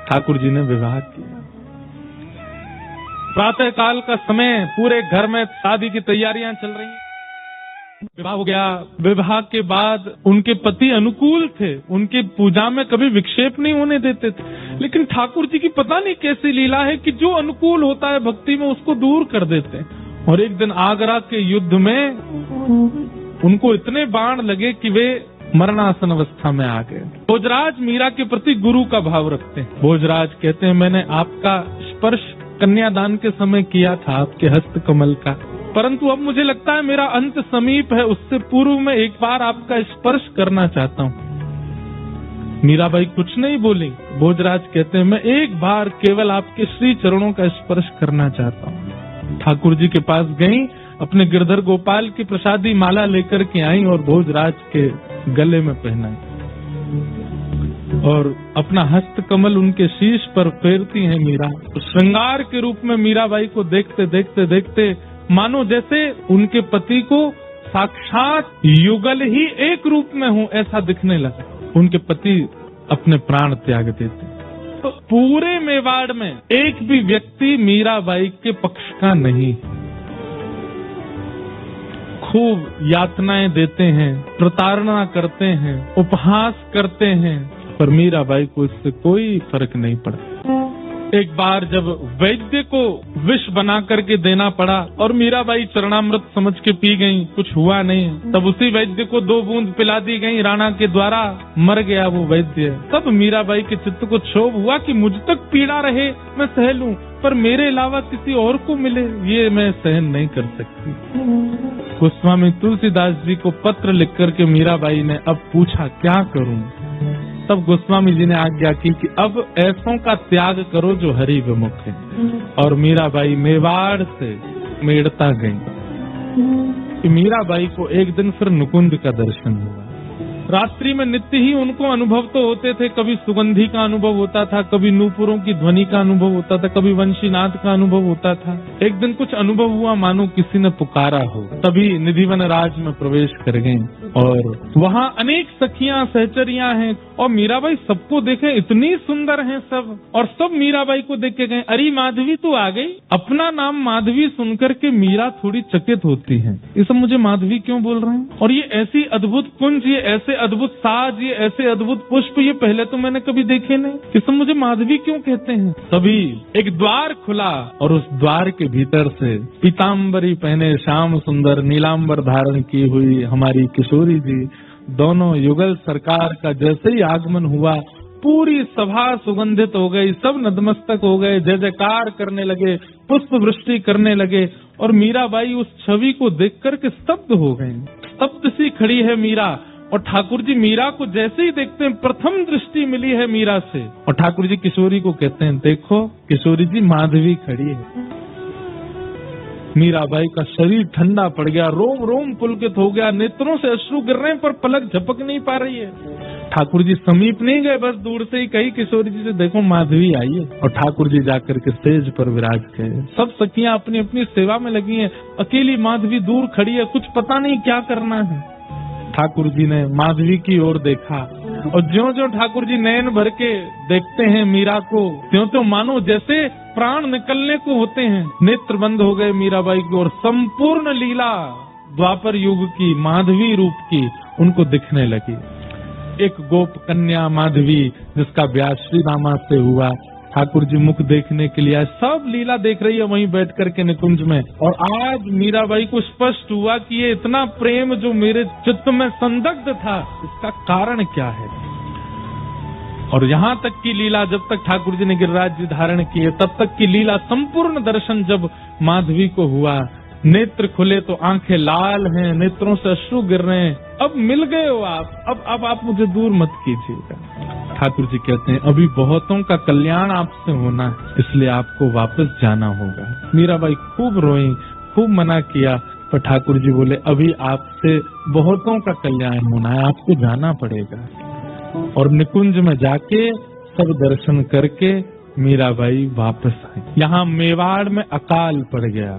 ठाकुर जी ने विवाह किया। प्रातः काल का समय, पूरे घर में शादी की तैयारियां चल रही हैं। विवाह हो गया। विवाह के बाद उनके पति अनुकूल थे, उनके पूजा में कभी विक्षेप नहीं होने देते थे। लेकिन ठाकुर जी की पता नहीं कैसी लीला है कि जो अनुकूल होता है भक्ति में, उसको दूर कर देते हैं। और एक दिन आगरा के युद्ध में उनको इतने बाण लगे कि वे मरणासन अवस्था में आ गए। भोजराज मीरा के प्रति गुरु का भाव रखते हैं। भोजराज कहते हैं, मैंने आपका स्पर्श कन्यादान के समय किया था, आपके हस्त कमल का, परंतु अब मुझे लगता है मेरा अंत समीप है, उससे पूर्व मैं एक बार आपका स्पर्श करना चाहता हूँ। मीराबाई कुछ नहीं बोली। भोजराज कहते हैं, मैं एक बार केवल आपके श्री चरणों का स्पर्श करना चाहता हूँ। ठाकुर जी के पास गई, अपने गिरधर गोपाल की प्रसादी माला लेकर के आई और भोजराज के गले में पहनाई और अपना हस्त कमल उनके शीश पर फेरती हैं मीरा। श्रृंगार के रूप में मीराबाई को देखते देखते देखते मानो जैसे उनके पति को साक्षात युगल ही एक रूप में हो, ऐसा दिखने लगा। उनके पति अपने प्राण त्याग देते। तो पूरे मेवाड़ में एक भी व्यक्ति मीराबाई के पक्ष का नहीं। खूब यातनाएं देते हैं, प्रताड़ना करते हैं, उपहास करते हैं, पर मीराबाई को इससे कोई फर्क नहीं पड़ा। एक बार जब वैद्य को विष बना करके देना पड़ा और मीराबाई चरणामृत समझ के पी गईं, कुछ हुआ नहीं, तब उसी वैद्य को 2 बूंद पिला दी गई राणा के द्वारा, मर गया वो वैद्य। तब मीराबाई के चित्त को क्षोभ हुआ कि मुझ तक पीड़ा रहे मैं सह लूं, पर मेरे अलावा किसी और को मिले ये मैं सहन नहीं कर सकती। गोस्वामी तुलसीदास जी को पत्र लिख करके मीराबाई ने अब पूछा, क्या करूं? तब गोस्वामी जी ने आज्ञा की कि अब ऐसों का त्याग करो जो हरि विमुख है। और मीराबाई मेवाड़ से मेड़ता गई। कि मीराबाई को एक दिन फिर नुकुंज का दर्शन हुआ। रात्रि में नित्य ही उनको अनुभव तो होते थे, कभी सुगंधी का अनुभव होता था, कभी नूपुरों की ध्वनि का अनुभव होता था, कभी वंशीनाद का अनुभव होता था। एक दिन कुछ अनुभव हुआ मानो किसी ने पुकारा हो, तभी निधिवन राज में प्रवेश कर गए और वहाँ अनेक सखियां सहचरियां हैं और मीराबाई सबको देखे इतनी सुंदर हैं सब, और सब मीराबाई को देख के गए, अरे माधवी तू आ गई। अपना नाम माधवी सुनकर के मीरा थोड़ी चकित होती है, ये सब मुझे माधवी क्यों बोल रहे हैं, और ये ऐसी अद्भुत कुंज, ये ऐसे अद्भुत साज, ये ऐसे अद्भुत पुष्प, ये पहले तो मैंने कभी देखे नहीं, ये सब मुझे माधवी क्यों कहते हैं। तभी एक द्वार खुला और उस द्वार के भीतर से पीताम्बरी पहने श्याम सुंदर नीलांबर धारण की हुई हमारी किशोरी जी, दोनों युगल सरकार का जैसे ही आगमन हुआ पूरी सभा सुगंधित हो गई, सब नतमस्तक हो गए, जय जयकार करने लगे, पुष्प वृष्टि करने लगे और मीराबाई उस छवि को देख करके स्तब्ध हो गई। स्तब्ध सी खड़ी है मीरा और ठाकुर जी मीरा को जैसे ही देखते हैं, प्रथम दृष्टि मिली है मीरा से और ठाकुर जी किशोरी को कहते हैं, देखो किशोरी जी माधवी खड़ी है। मीराबाई का शरीर ठंडा पड़ गया, रोम रोम पुलकित हो गया, नेत्रों से अश्रु गिर रहे हैं पर पलक झपक नहीं पा रही है। ठाकुर जी समीप नहीं गए, बस दूर से ही कही किशोरी जी से, देखो माधवी आई है। और ठाकुर जी जाकर के स्टेज पर विराज गए। सब सखियां अपनी अपनी सेवा में लगी हैं, अकेली माधवी दूर खड़ी है, कुछ पता नहीं क्या करना है। ठाकुर जी ने माधवी की ओर देखा और ज्यों-ज्यों ठाकुर जी नयन भर के देखते हैं मीरा को, त्यों-त्यों मानो जैसे प्राण निकलने को होते हैं। नेत्र बंद हो गए मीराबाई की और संपूर्ण लीला द्वापर युग की माधवी रूप की उनको दिखने लगी। एक गोप कन्या माधवी जिसका ब्याह श्री रामा से हुआ, ठाकुर जी मुख देखने के लिए सब लीला देख रही है वहीं बैठ करके निकुंज में। और आज मीराबाई को स्पष्ट हुआ कि ये इतना प्रेम जो मेरे चित्त में संदिग्ध था, इसका कारण क्या है। और यहाँ तक की लीला, जब तक ठाकुर जी ने गिरिराज जी धारण किए तब तक की लीला, संपूर्ण दर्शन जब माधवी को हुआ, नेत्र खुले तो आंखें लाल हैं, नेत्रों से अश्रु गिर रहे हैं। अब मिल गए हो आप, अब आप मुझे दूर मत कीजिएगा। ठाकुर जी कहते हैं, अभी बहुतों का कल्याण आपसे होना है, इसलिए आपको वापस जाना होगा। मीराबाई खूब रोई, खूब मना किया, पर ठाकुर जी बोले, अभी आपसे बहुतों का कल्याण होना है, आपको जाना पड़ेगा। और निकुंज में जाके सब दर्शन करके मीराबाई वापस आई। यहाँ मेवाड़ में अकाल पड़ गया,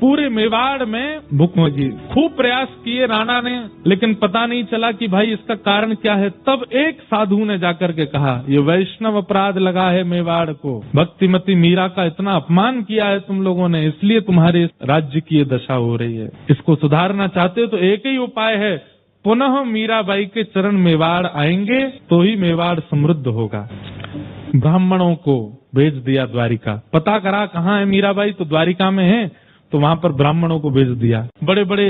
पूरे मेवाड़ में भूखमरी। खूब प्रयास किए राणा ने, लेकिन पता नहीं चला कि भाई इसका कारण क्या है। तब एक साधु ने जाकर के कहा, ये वैष्णव अपराध लगा है मेवाड़ को, भक्तिमती मीरा का इतना अपमान किया है तुम लोगों ने, इसलिए तुम्हारे राज्य की ये दशा हो रही है। इसको सुधारना चाहते हो तो एक ही उपाय है, पुनः मीराबाई के चरण मेवाड़ आएंगे तो ही मेवाड़ समृद्ध होगा। ब्राह्मणों को भेज दिया द्वारिका, पता करा कहाँ है मीराबाई, तो द्वारिका में है, तो वहाँ पर ब्राह्मणों को भेज दिया, बड़े बड़े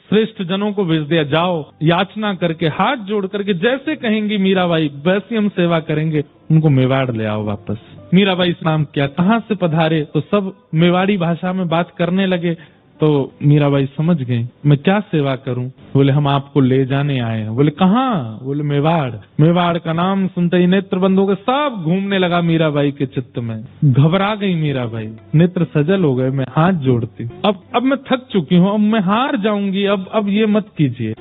श्रेष्ठ जनों को भेज दिया, जाओ याचना करके हाथ जोड़ करके जैसे कहेंगी मीराबाई वैसी हम सेवा करेंगे, उनको मेवाड़ ले आओ वापस। मीराबाई स्नान किया, कहाँ से पधारे, तो सब मेवाड़ी भाषा में बात करने लगे। तो मीराबाई समझ गई, मैं क्या सेवा करूं। बोले, हम आपको ले जाने आए हैं। बोले, कहाँ? बोले, मेवाड़। मेवाड़ का नाम सुनते ही नेत्र बंद हो गए, सब घूमने लगा मीराबाई के चित्त में। घबरा गई मीराबाई, नेत्र सजल हो गए, मैं हाथ जोड़ती, अब मैं थक चुकी हूँ, अब मैं हार जाऊंगी, अब ये मत कीजिए।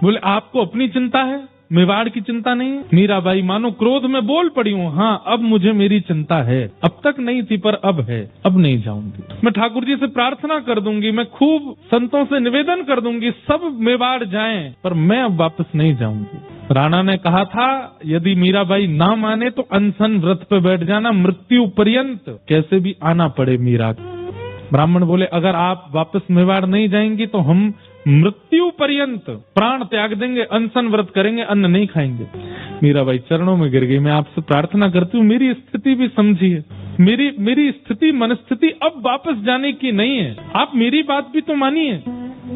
बोले, आपको अपनी चिंता है, मेवाड़ की चिंता नहीं है। मीराबाई मानो क्रोध में बोल पड़ी हूँ, हाँ अब मुझे मेरी चिंता है, अब तक नहीं थी पर अब है, अब नहीं जाऊंगी। मैं ठाकुर जी से प्रार्थना कर दूंगी, मैं खूब संतों से निवेदन कर दूंगी, सब मेवाड़ जाएं, पर मैं अब वापस नहीं जाऊंगी। राणा ने कहा था, यदि मीराबाई ना माने तो अनशन व्रत पे बैठ जाना, मृत्यु पर्यंत कैसे भी आना पड़े मीरा। ब्राह्मण बोले, अगर आप वापस मेवाड़ नहीं जाएंगी तो हम मृत्यु पर्यंत प्राण त्याग देंगे, अनशन व्रत करेंगे, अन्न नहीं खाएंगे। मीराबाई चरणों में गिर गई, मैं आपसे प्रार्थना करती हूँ मेरी स्थिति भी समझिए, मेरी स्थिति मनस्थिति अब वापस जाने की नहीं है, आप मेरी बात भी तो मानिए।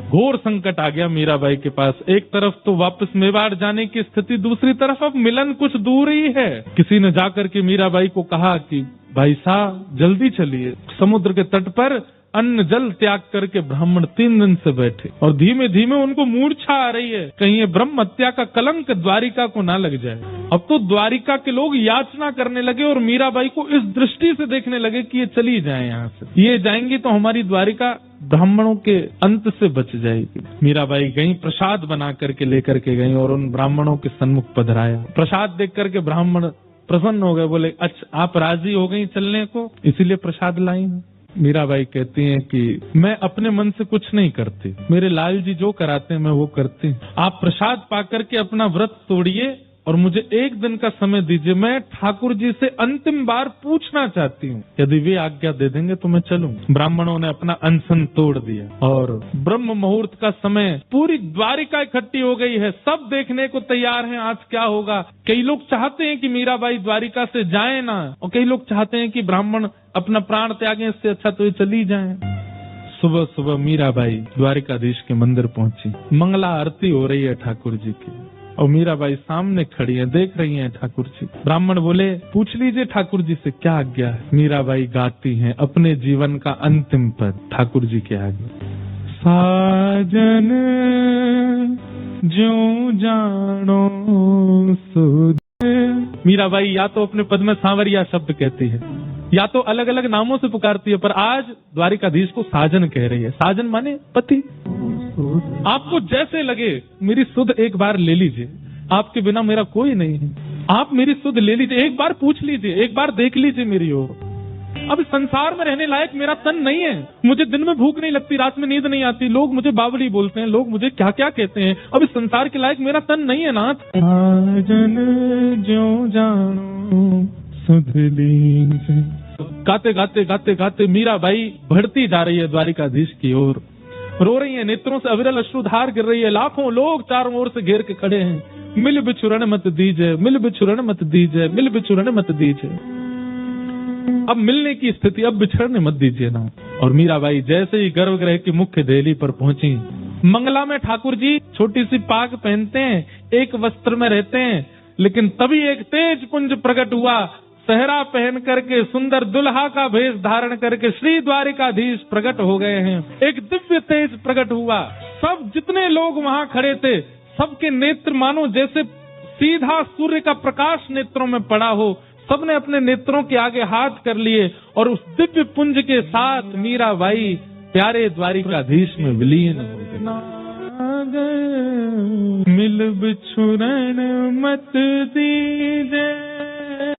घोर संकट आ गया मीराबाई के पास, एक तरफ तो वापस मेवाड़ जाने की स्थिति, दूसरी तरफ अब मिलन कुछ दूर ही है। किसी ने जाकर के मीराबाई को कहा कि भाई साहब जल्दी चलिए, समुद्र के तट पर अन्न जल त्याग करके ब्राह्मण 3 दिन से बैठे और धीमे धीमे उनको मूर्छा आ रही है, कहीं ये ब्रह्म हत्या का कलंक द्वारिका को ना लग जाए। अब तो द्वारिका के लोग याचना करने लगे और मीराबाई को इस दृष्टि से देखने लगे कि ये चली जाए यहाँ से, ये जाएंगी तो हमारी द्वारिका ब्राह्मणों के अंत से बच जाएगी। मीराबाई गई, प्रसाद बना करके लेकर के गई और उन ब्राह्मणों के सन्मुख पधराया। प्रसाद देख करके ब्राह्मण प्रसन्न हो गए, बोले अच्छा आप राजी हो गई चलने को, इसीलिए प्रसाद लाई हूं। मीराबाई कहती हैं कि मैं अपने मन से कुछ नहीं करती, मेरे लाल जी जो कराते हैं मैं वो करती हूँ। आप प्रसाद पा करके अपना व्रत तोड़िए और मुझे एक दिन का समय दीजिए, मैं ठाकुर जी से अंतिम बार पूछना चाहती हूँ, यदि वे आज्ञा दे देंगे तो मैं चलूँ। ब्राह्मणों ने अपना अनशन तोड़ दिया और ब्रह्म मुहूर्त का समय, पूरी द्वारिका इकट्ठी हो गई है, सब देखने को तैयार हैं आज क्या होगा। कई लोग चाहते हैं कि मीराबाई द्वारिका से जाए ना, और कई लोग चाहते हैं कि ब्राह्मण अपना प्राण त्यागें, इससे अच्छा तो ये चली जाए। सुबह सुबह मीराबाई द्वारिकाधीश के मंदिर पहुंची, मंगला आरती हो रही है ठाकुर जी की, और मीराबाई सामने खड़ी है, देख रही हैं ठाकुर जी। ब्राह्मण बोले पूछ लीजिए ठाकुर जी से क्या आज्ञा है। मीराबाई गाती हैं अपने जीवन का अंतिम पद ठाकुर जी के आगे। साजन जो जानो सुध। मीराबाई या तो अपने पद में सांवरिया शब्द कहती है, या तो अलग अलग नामों से पुकारती है, पर आज द्वारिकाधीश को साजन कह रही है। साजन माने पति। आपको जैसे लगे मेरी सुध एक बार ले लीजिए, आपके बिना मेरा कोई नहीं है, आप मेरी सुध ले लीजिए, एक बार पूछ लीजिए, एक बार देख लीजिए मेरी ओर। अब संसार में रहने लायक मेरा तन नहीं है, मुझे दिन में भूख नहीं लगती, रात में नींद नहीं आती, लोग मुझे बावली बोलते हैं, लोग मुझे क्या क्या कहते हैं, अब इस संसार के लायक मेरा तन नहीं है नाथ। साजन जो जानो सुध लीजिए। गाते गाते गाते गाते मीराबाई बढ़ती जा रही है द्वारिकाधीश की ओर, रो रही है, नेत्रों से अविरल अश्रुधार गिर रही है। लाखों लोग चारों ओर से घेर के खड़े हैं। मिल बिछुरन मत दीजिए, मिल बिछुरन मत दीजिए, मिल बिछुरन मत दीजिए। अब मिलने की स्थिति, अब बिछड़ने मत दीजिए ना। और मीराबाई जैसे ही गर्भगृह की मुख्य देहली पर पहुंची, मंगला में ठाकुर जी छोटी सी पाग पहनते हैं, एक वस्त्र में रहते हैं, लेकिन तभी एक तेज पुंज प्रकट हुआ। सहरा पहन करके, सुंदर दुल्हा का भेष धारण करके श्री द्वारिकाधीश प्रकट हो गए हैं। एक दिव्य तेज प्रकट हुआ। सब जितने लोग वहां खड़े थे, सबके नेत्र मानो जैसे सीधा सूर्य का प्रकाश नेत्रों में पड़ा हो। सबने अपने नेत्रों के आगे हाथ कर लिए और उस दिव्य पुंज के साथ मीराबाई प्यारे द्वारिकाधीश में विलीन हो गए। मिल बिछुरन मत दीजिए,